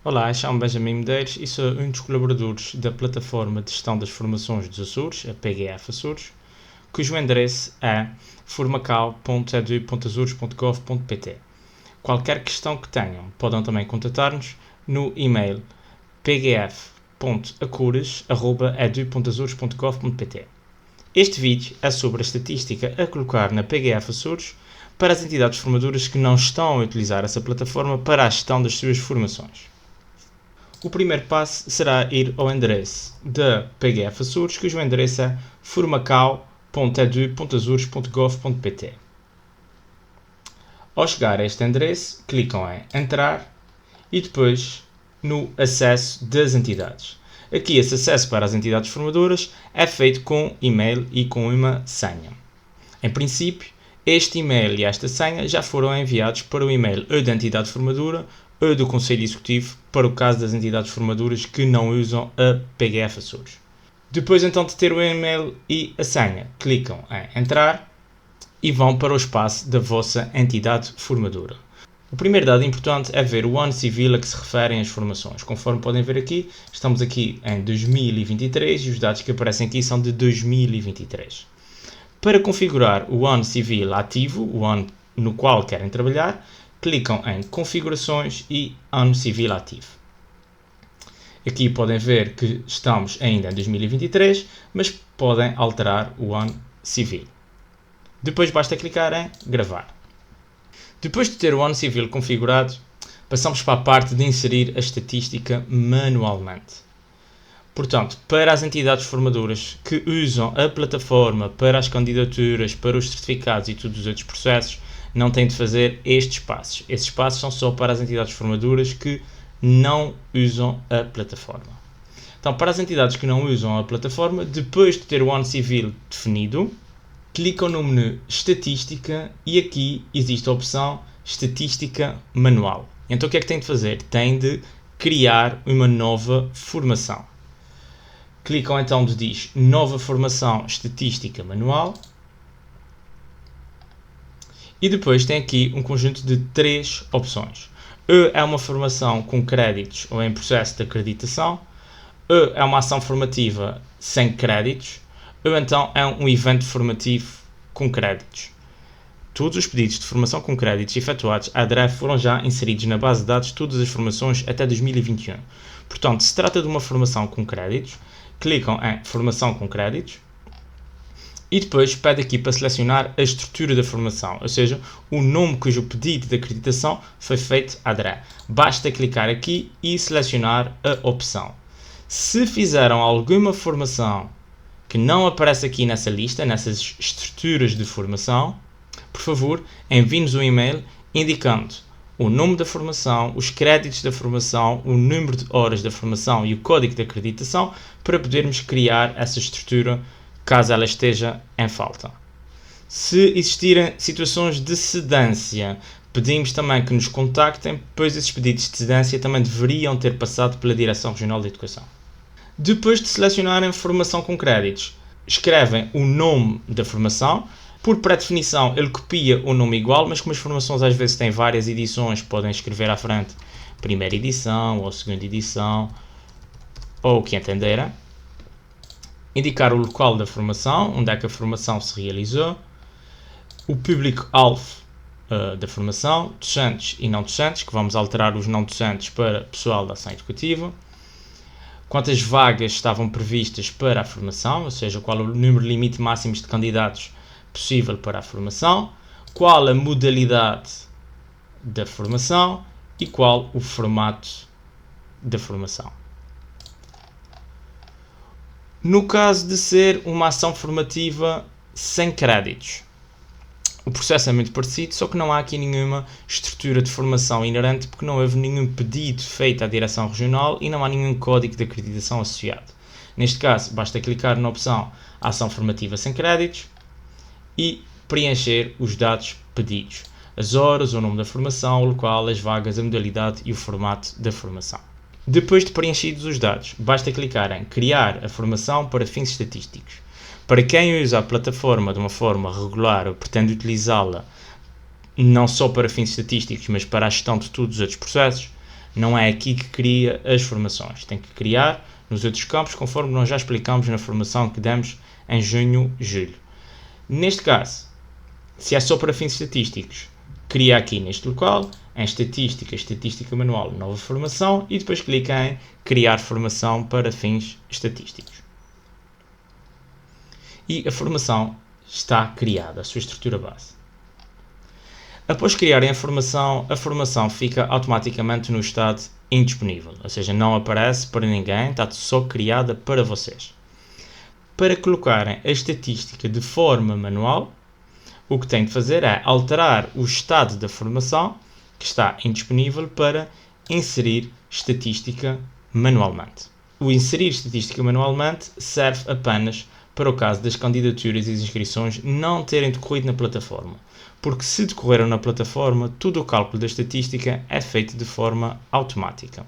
Olá, chamo-me Benjamin Medeiros e sou um dos colaboradores da plataforma de gestão das formações dos Açores, a PGF Açores, cujo endereço é formacau.edu.azores.gov.pt. Qualquer questão que tenham, podem também contatar-nos no e-mail pgf.acures@edu.azores.gov.pt. Este vídeo é sobre a estatística a colocar na PGF Açores para as entidades formadoras que não estão a utilizar essa plataforma para a gestão das suas formações. O primeiro passo será ir ao endereço da PGF Açores, cujo endereço é formacau.edu.azores.gov.pt. Ao chegar a este endereço, clicam em Entrar e depois no Acesso das entidades. Aqui esse acesso para as entidades formadoras é feito com e-mail e com uma senha. Em princípio, este e-mail e esta senha já foram enviados para o e-mail ou da entidade formadora ou do Conselho Executivo, para o caso das entidades formadoras que não usam a PGF Açores. Depois então de ter o e-mail e a senha, clicam em Entrar e vão para o espaço da vossa entidade formadora. O primeiro dado importante é ver o ano civil a que se referem as formações. Conforme podem ver aqui, estamos aqui em 2023 e os dados que aparecem aqui são de 2023. Para configurar o ano civil ativo, o ano no qual querem trabalhar, clicam em Configurações e Ano Civil Ativo. Aqui podem ver que estamos ainda em 2023, mas podem alterar o ano civil. Depois basta clicar em Gravar. Depois de ter o ano civil configurado, passamos para a parte de inserir a estatística manualmente. Portanto, para as entidades formadoras que usam a plataforma para as candidaturas, para os certificados e todos os outros processos, não têm de fazer estes passos. Esses passos são só para as entidades formadoras que não usam a plataforma. Então, para as entidades que não usam a plataforma, depois de ter o ano civil definido, clicam no menu Estatística e aqui existe a opção Estatística Manual. Então, o que é que têm de fazer? Têm de criar uma nova formação. Clicam então onde diz Nova Formação Estatística Manual. E depois tem aqui um conjunto de 3 opções. Ou é uma formação com créditos ou em processo de acreditação, ou é uma ação formativa sem créditos, ou então é um evento formativo com créditos. Todos os pedidos de formação com créditos efetuados à DREF foram já inseridos na base de dados de todas as formações até 2021. Portanto, se trata de uma formação com créditos, clicam em Formação com créditos, e depois pede aqui para selecionar a estrutura da formação, ou seja, o nome cujo pedido de acreditação foi feito à DRE. Basta clicar aqui e selecionar a opção. Se fizeram alguma formação que não aparece aqui nessa lista, nessas estruturas de formação, por favor, envie-nos um e-mail indicando o nome da formação, os créditos da formação, o número de horas da formação e o código de acreditação para podermos criar essa estrutura caso ela esteja em falta. Se existirem situações de cedência, pedimos também que nos contactem, pois esses pedidos de cedência também deveriam ter passado pela Direção Regional de Educação. Depois de selecionarem formação com créditos, escrevem o nome da formação. Por pré-definição, ele copia o nome igual, mas como as formações às vezes têm várias edições, podem escrever à frente primeira edição ou segunda edição, ou o que entenderem. Indicar o local da formação, onde é que a formação se realizou, o público-alvo da formação, docentes e não docentes, que vamos alterar os não docentes para pessoal da ação educativa, quantas vagas estavam previstas para a formação, ou seja, qual o número limite máximo de candidatos possível para a formação, qual a modalidade da formação e qual o formato da formação. No caso de ser uma ação formativa sem créditos, o processo é muito parecido, só que não há aqui nenhuma estrutura de formação inerente porque não houve nenhum pedido feito à Direção Regional e não há nenhum código de acreditação associado. Neste caso, basta clicar na opção Ação Formativa sem créditos e preencher os dados pedidos, as horas, o nome da formação, o local, as vagas, a modalidade e o formato da formação. Depois de preenchidos os dados, basta clicar em Criar a formação para fins estatísticos. Para quem usa a plataforma de uma forma regular ou pretende utilizá-la não só para fins estatísticos, mas para a gestão de todos os outros processos, Não é aqui que cria as formações. Tem que criar nos outros campos, conforme nós já explicamos na formação que demos em junho, julho. Neste caso, se é só para fins estatísticos, cria aqui neste local, em estatística manual, nova formação, e depois clica em criar formação para fins estatísticos. E a formação está criada, a sua estrutura base. Após criarem a formação fica automaticamente no estado indisponível, ou seja, não aparece para ninguém, está só criada para vocês. Para colocarem a estatística de forma manual, o que tem de fazer é alterar o estado da formação, que está indisponível, para inserir estatística manualmente. O inserir estatística manualmente serve apenas para o caso das candidaturas e inscrições não terem decorrido na plataforma, porque se decorreram na plataforma, todo o cálculo da estatística é feito de forma automática.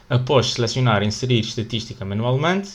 Após selecionar inserir estatística manualmente,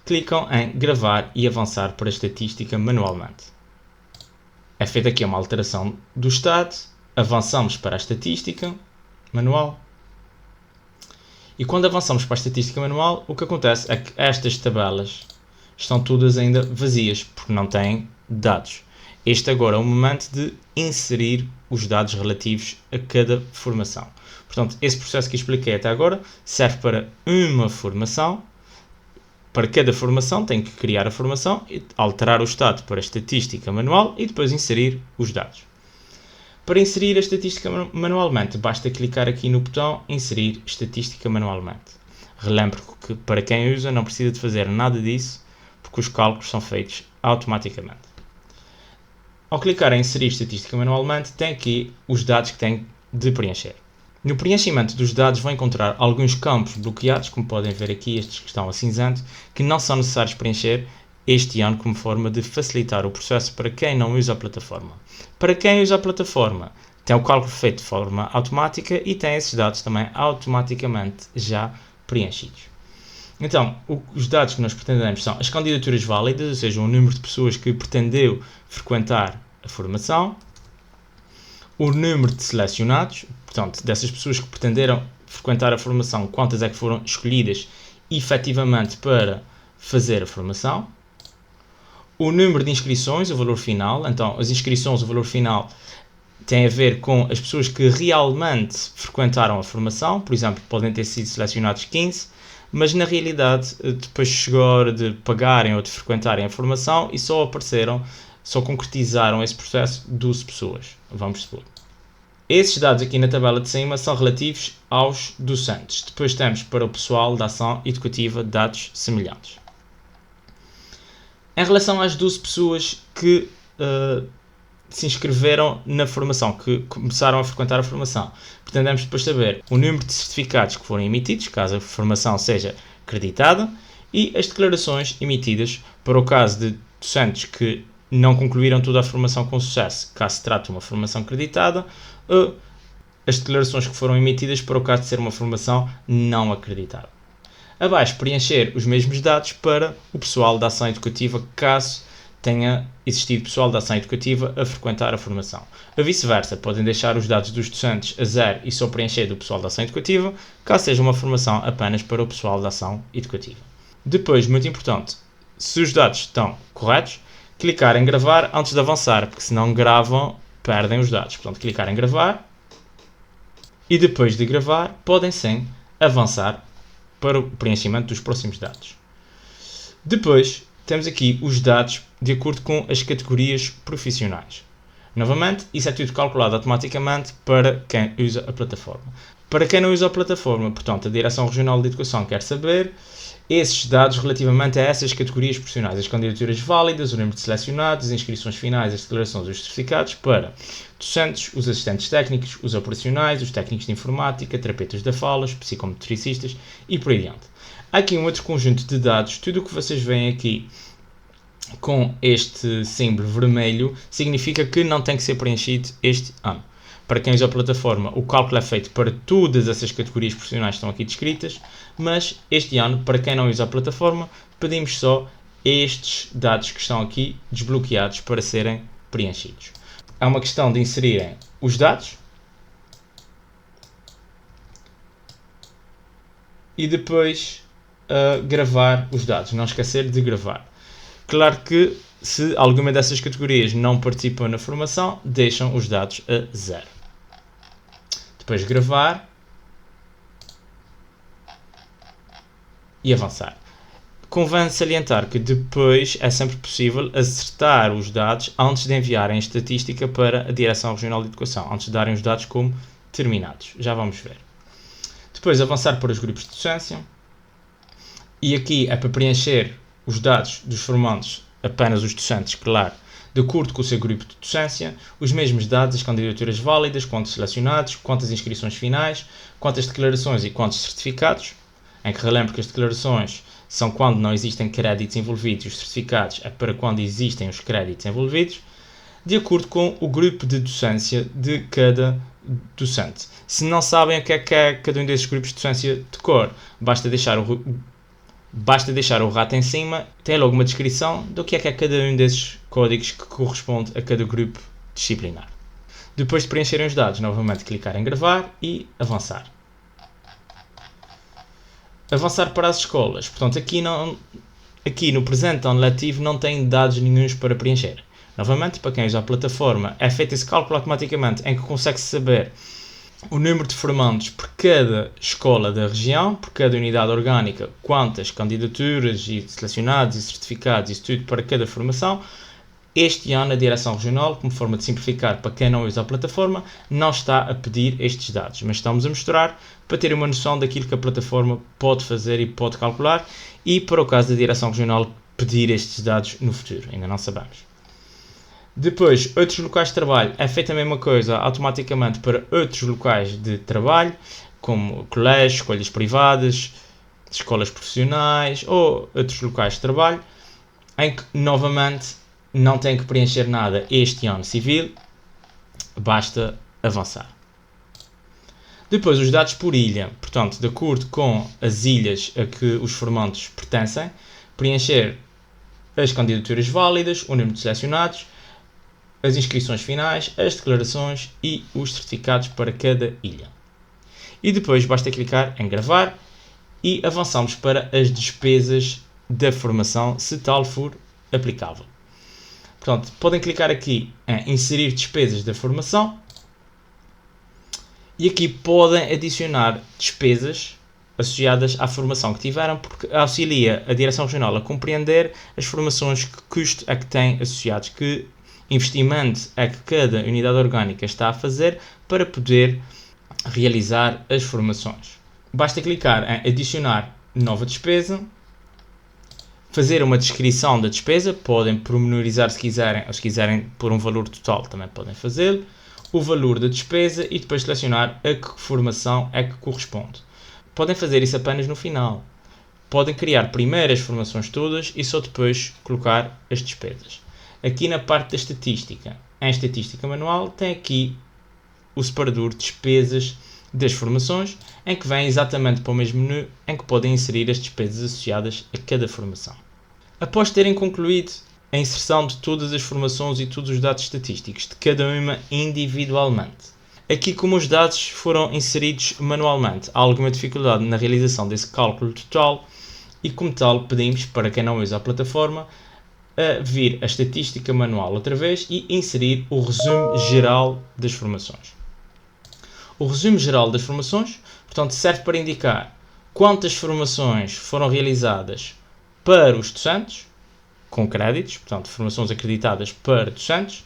clicam em gravar e avançar para a estatística manualmente. É feita aqui uma alteração do estado, avançamos para a estatística manual. E quando avançamos para a estatística manual, o que acontece é que estas tabelas estão todas ainda vazias, porque não têm dados. Este agora é o momento de inserir os dados relativos a cada formação. Portanto, esse processo que expliquei até agora serve para uma formação. Para cada formação tem que criar a formação, alterar o estado para a estatística manual e depois inserir os dados. Para inserir a estatística manualmente, basta clicar aqui no botão inserir estatística manualmente. Relembro que para quem usa não precisa de fazer nada disso, porque os cálculos são feitos automaticamente. Ao clicar em inserir estatística manualmente, tem aqui os dados que tem de preencher. No preenchimento dos dados vão encontrar alguns campos bloqueados, como podem ver aqui, estes que estão a cinzento, que não são necessários preencher este ano como forma de facilitar o processo para quem não usa a plataforma. Para quem usa a plataforma, tem o cálculo feito de forma automática e tem esses dados também automaticamente já preenchidos. Então, os dados que nós pretendemos são as candidaturas válidas, ou seja, o número de pessoas que pretendeu frequentar a formação, o número de selecionados, portanto, dessas pessoas que pretenderam frequentar a formação, quantas é que foram escolhidas efetivamente para fazer a formação, o número de inscrições, o valor final. Então, as inscrições, o valor final, tem a ver com as pessoas que realmente frequentaram a formação. Por exemplo, podem ter sido selecionados 15, mas na realidade depois chegou a hora de pagarem ou de frequentarem a formação e só concretizaram esse processo 12 pessoas, vamos supor. Esses dados aqui na tabela de cima são relativos aos docentes. Depois temos para o pessoal da ação educativa dados semelhantes. Em relação às 12 pessoas que se inscreveram na formação, que começaram a frequentar a formação, pretendemos depois saber o número de certificados que foram emitidos, caso a formação seja acreditada, e as declarações emitidas para o caso de docentes que não concluíram toda a formação com sucesso, caso se trate de uma formação acreditada, ou as declarações que foram emitidas para o caso de ser uma formação não acreditada. Abaixo, preencher os mesmos dados para o pessoal da ação educativa, caso tenha existido pessoal da ação educativa a frequentar a formação. A vice-versa, podem deixar os dados dos docentes a zero e só preencher do pessoal da ação educativa, caso seja uma formação apenas para o pessoal da ação educativa. Depois, muito importante, se os dados estão corretos, clicar em gravar antes de avançar, porque se não gravam, perdem os dados. Portanto, clicar em gravar e depois de gravar, podem sim avançar para o preenchimento dos próximos dados. Depois, temos aqui os dados de acordo com as categorias profissionais. Novamente, isso é tudo calculado automaticamente para quem usa a plataforma. Para quem não usa a plataforma, portanto, a Direção Regional de Educação quer saber esses dados relativamente a essas categorias profissionais, as candidaturas válidas, o número de selecionados, as inscrições finais, as declarações dos certificados para docentes, os assistentes técnicos, os operacionais, os técnicos de informática, terapeutas da fala, os psicometricistas e por aí adiante. Há aqui um outro conjunto de dados, tudo o que vocês veem aqui com este símbolo vermelho significa que não tem que ser preenchido este ano. Para quem usa a plataforma, o cálculo é feito para todas essas categorias profissionais que estão aqui descritas, mas este ano, para quem não usa a plataforma, pedimos só estes dados que estão aqui desbloqueados para serem preenchidos. É uma questão de inserirem os dados e depois gravar os dados. Não esquecer de gravar. Claro que se alguma dessas categorias não participam na formação, deixam os dados a 0. Depois gravar e avançar. Convém salientar que depois é sempre possível acertar os dados antes de enviarem a estatística para a Direção Regional de Educação, antes de darem os dados como terminados. Já vamos ver. Depois avançar para os grupos de docência. E aqui é para preencher os dados dos formandos, apenas os docentes, claro, de acordo com o seu grupo de docência, os mesmos dados, as candidaturas válidas, quantos selecionados, quantas inscrições finais, quantas declarações e quantos certificados, em que relembro que as declarações são quando não existem créditos envolvidos e os certificados é para quando existem os créditos envolvidos, de acordo com o grupo de docência de cada docente. Se não sabem o que é cada um desses grupos de docência de cor, basta deixar o rato em cima, tem logo uma descrição do que é cada um desses códigos que corresponde a cada grupo disciplinar. Depois de preencherem os dados, novamente clicar em gravar e avançar. Avançar para as escolas. Portanto, aqui no presente ano letivo não tem dados nenhuns para preencher. Novamente, para quem usa a plataforma, é feito esse cálculo automaticamente em que consegue saber o número de formandos por cada escola da região, por cada unidade orgânica, quantas candidaturas e selecionados e certificados, isso tudo para cada formação. Este ano a Direção Regional, como forma de simplificar para quem não usa a plataforma, não está a pedir estes dados, mas estamos a mostrar para ter uma noção daquilo que a plataforma pode fazer e pode calcular e para o caso da Direção Regional pedir estes dados no futuro, ainda não sabemos. Depois, outros locais de trabalho, é feita a mesma coisa automaticamente para outros locais de trabalho, como colégios, escolas privadas, escolas profissionais ou outros locais de trabalho, em que novamente não tem que preencher nada este ano civil, basta avançar. Depois, os dados por ilha, portanto, de acordo com as ilhas a que os formandos pertencem, preencher as candidaturas válidas, o número de selecionados, as inscrições finais, as declarações e os certificados para cada ilha. E depois basta clicar em gravar e avançamos para as despesas da formação, se tal for aplicável. Portanto, podem clicar aqui em inserir despesas da formação e aqui podem adicionar despesas associadas à formação que tiveram, porque auxilia a Direção Regional a compreender as formações, que custo é que têm associados, que investimento é que cada unidade orgânica está a fazer para poder realizar as formações. Basta clicar em adicionar nova despesa, fazer uma descrição da despesa, podem pormenorizar se quiserem, ou se quiserem pôr um valor total também podem fazê-lo, o valor da despesa e depois selecionar a que formação é que corresponde. Podem fazer isso apenas no final. Podem criar primeiro as formações todas e só depois colocar as despesas. Aqui na parte da estatística, em estatística manual, tem aqui o separador de despesas das formações, em que vem exatamente para o mesmo menu em que podem inserir as despesas associadas a cada formação. Após terem concluído a inserção de todas as formações e todos os dados estatísticos de cada uma individualmente, aqui como os dados foram inseridos manualmente, há alguma dificuldade na realização desse cálculo total e como tal pedimos para quem não usa a plataforma a vir a estatística manual outra vez e inserir o resumo geral das formações. O resumo geral das formações, portanto, serve para indicar quantas formações foram realizadas para os docentes, com créditos, portanto, formações acreditadas para docentes,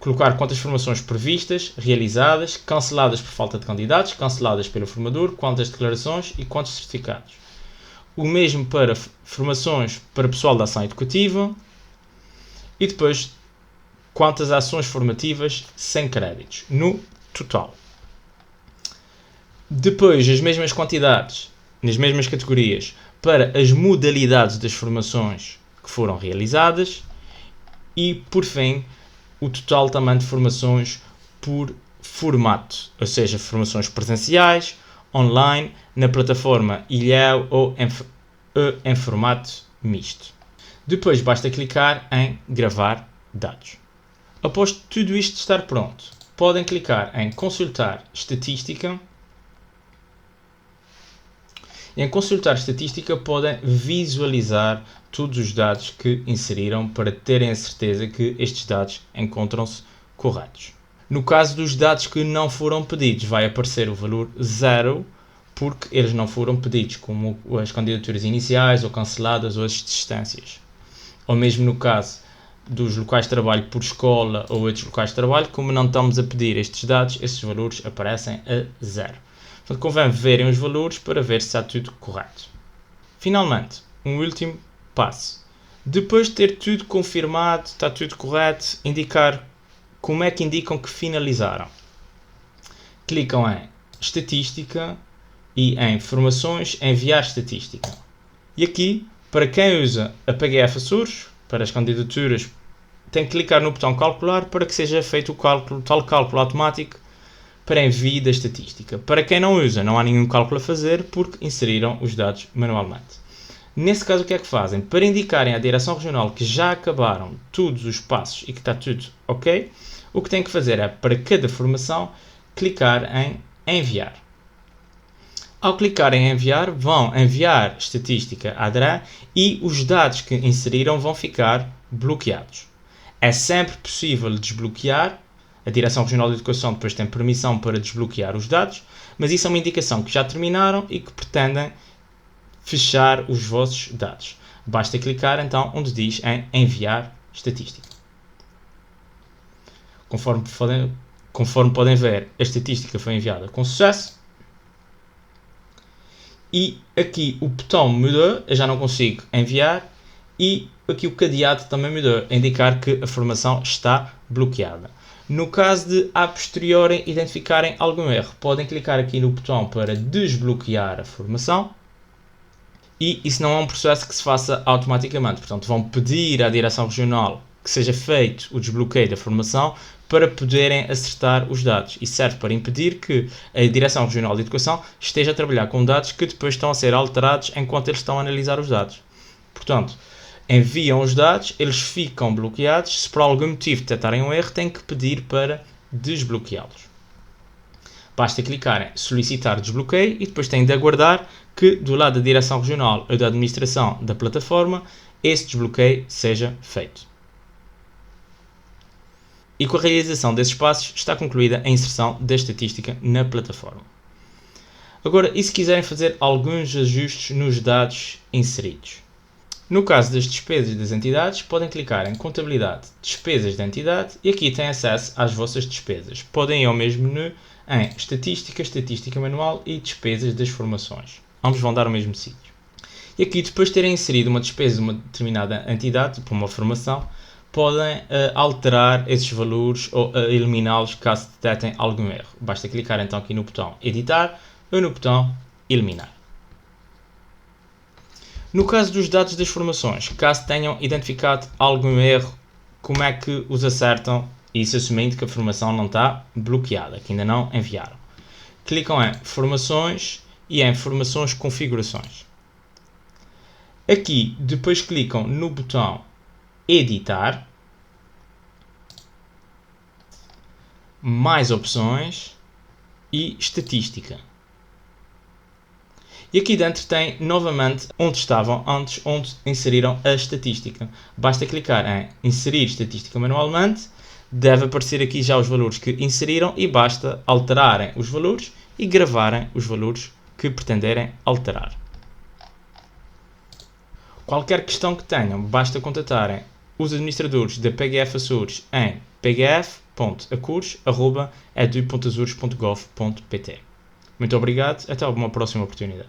colocar quantas formações previstas, realizadas, canceladas por falta de candidatos, canceladas pelo formador, quantas declarações e quantos certificados. O mesmo para formações para pessoal da ação educativa e depois quantas ações formativas sem créditos no total. Depois as mesmas quantidades, nas mesmas categorias, para as modalidades das formações que foram realizadas e, por fim, o total também de formações por formato, ou seja, formações presenciais, online, na plataforma Ilhéu ou em formato misto. Depois basta clicar em gravar dados. Após tudo isto estar pronto, podem clicar em consultar estatística E em consultar estatística podem visualizar todos os dados que inseriram para terem a certeza que estes dados encontram-se corretos. No caso dos dados que não foram pedidos, vai aparecer o valor 0, porque eles não foram pedidos, como as candidaturas iniciais ou canceladas ou as distâncias. Ou mesmo no caso dos locais de trabalho por escola ou outros locais de trabalho, como não estamos a pedir estes dados, esses valores aparecem a 0. Portanto, convém verem os valores para ver se está tudo correto. Finalmente, um último passo. Depois de ter tudo confirmado, está tudo correto, indicar como é que indicam que finalizaram. Clicam em Estatística e em Formações, Enviar Estatística. E aqui, para quem usa a PGF Açores, para as candidaturas, tem que clicar no botão Calcular para que seja feito o cálculo, tal cálculo automático para envio da estatística. Para quem não usa, não há nenhum cálculo a fazer porque inseriram os dados manualmente. Nesse caso, o que é que fazem? Para indicarem à Direção Regional que já acabaram todos os passos e que está tudo ok, o que têm que fazer é, para cada formação, clicar em Enviar. Ao clicar em Enviar, vão enviar estatística à DRE e os dados que inseriram vão ficar bloqueados. É sempre possível desbloquear. A Direção Regional de Educação depois tem permissão para desbloquear os dados, mas isso é uma indicação que já terminaram e que pretendem fechar os vossos dados. Basta clicar então onde diz em Enviar Estatística. Conforme podem ver, a estatística foi enviada com sucesso. E aqui o botão mudou, eu já não consigo enviar. E aqui o cadeado também mudou, a indicar que a formação está bloqueada. No caso de, a posteriori, identificarem algum erro, podem clicar aqui no botão para desbloquear a formação. E isso não é um processo que se faça automaticamente. Portanto, vão pedir à Direção Regional que seja feito o desbloqueio da formação para poderem acertar os dados. Isso serve para impedir que a Direção Regional de Educação esteja a trabalhar com dados que depois estão a ser alterados enquanto eles estão a analisar os dados. Portanto, enviam os dados, eles ficam bloqueados. Se por algum motivo detectarem um erro, têm que pedir para desbloqueá-los. Basta clicar em solicitar desbloqueio e depois têm de aguardar que do lado da Direção Regional ou da Administração da plataforma esse desbloqueio seja feito. E com a realização desses passos está concluída a inserção da estatística na plataforma. Agora, e se quiserem fazer alguns ajustes nos dados inseridos? No caso das despesas das entidades, podem clicar em Contabilidade, Despesas da entidade e aqui têm acesso às vossas despesas. Podem ir ao mesmo menu em Estatística, Estatística Manual e Despesas das formações. Ambos vão dar ao mesmo sítio. E aqui, depois de terem inserido uma despesa de uma determinada entidade, para uma formação, podem alterar esses valores ou eliminá-los caso detectem algum erro. Basta clicar então aqui no botão Editar ou no botão Eliminar. No caso dos dados das formações, caso tenham identificado algum erro, como é que os acertam? Isso assumindo que a formação não está bloqueada, que ainda não enviaram. Clicam em Formações e em Formações Configurações. Aqui, depois clicam no botão Editar, Mais Opções e Estatística. E aqui dentro tem novamente onde estavam antes, onde inseriram a estatística. Basta clicar em Inserir Estatística Manualmente, deve aparecer aqui já os valores que inseriram e basta alterarem os valores e gravarem os valores que pretenderem alterar. Qualquer questão que tenham, basta contatarem os administradores da PGF Açores em pgf.acures@edu.azores.gov.pt. Muito obrigado, até uma próxima oportunidade.